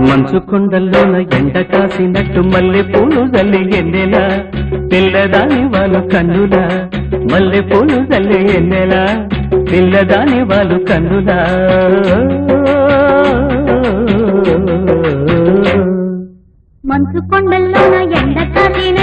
మంచు కొండల్లోన ఎండ కాసినట్టు మల్లె పూలు జల్లి ఎన్నెలా పిల్లదాని వాళ్ళు కన్నులా మల్లె పూలు జల్లి ఎన్నెలా పిల్లదాని వాళ్ళు కన్నులా మంచు కొండల్లోన ఎండ కాసిన